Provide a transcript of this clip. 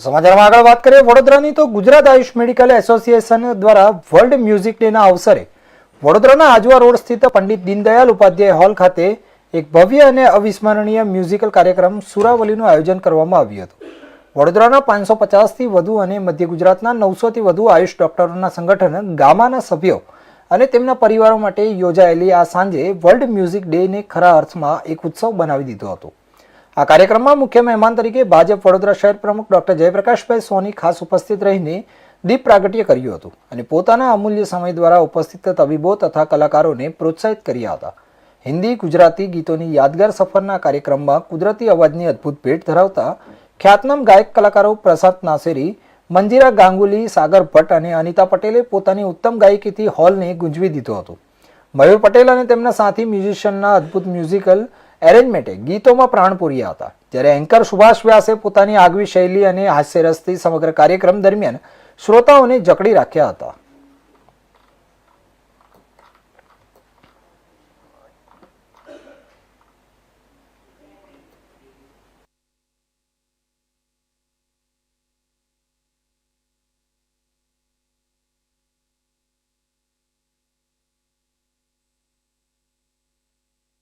સમાચારમાં આગળ વાત કરીએ વડોદરાની તો ગુજરાત આયુષ મેડિકલ એસોસિએશન દ્વારા વર્લ્ડ મ્યુઝિક ડેના અવસરે વડોદરાના આજવા રોડ સ્થિત પંડિત દીનદયાલ ઉપાધ્યાય હોલ ખાતે એક ભવ્ય અને અવિસ્મરણીય મ્યુઝિકલ કાર્યક્રમ સુરાવલીનું આયોજન કરવામાં આવ્યું હતું. વડોદરાના 550થી વધુ અને મધ્ય ગુજરાતના 900થી વધુ આયુષ ડોક્ટરોના સંગઠન ગામાના સભ્યો અને તેમના પરિવારો માટે યોજાયેલી આ સાંજે વર્લ્ડ મ્યુઝિક ડેને ખરા અર્થમાં એક ઉત્સવ બનાવી દીધો હતો. આ કાર્યક્રમમાં મુખ્ય મહેમાન તરીકે ભાજપ વડોદરા શહેર પ્રમુખ ડોક્ટર જયપ્રકાશભાઈ સોની ખાસ ઉપસ્થિત રહીને દીપ પ્રાગટ્ય કર્યું હતું અને પોતાના અમૂલ્ય સમય દ્વારા ઉપસ્થિત તબીબો તથા કલાકારોને પ્રોત્સાહિત કર્યા હતા. હિન્દી ગુજરાતી ગીતોની યાદગાર સફરના કાર્યક્રમમાં કુદરતી અવાજની અદ્ભુત ભેટ ધરાવતા ખ્યાતનામ ગાયક કલાકારો પ્રસાદ નાસેરી, મંજીરા ગાંગુલી, સાગર ભટ્ટ અને અનિતા પટેલે પોતાની ઉત્તમ ગાયકીથી હોલને ગુંજવી દીધો હતો. મયુર પટેલ અને તેમના સાથી મ્યુઝિશિયનના અદ્ભુત મ્યુઝિકલ એરેન્જમેન્ટે ગીતોમાં પ્રાણ પૂર્યા હતા, જ્યારે એન્કર સુભાષ વ્યાસે પોતાની આગવી શૈલી અને હાસ્યરસથી સમગ્ર કાર્યક્રમ દરમિયાન શ્રોતાઓને જકડી રાખ્યા હતા.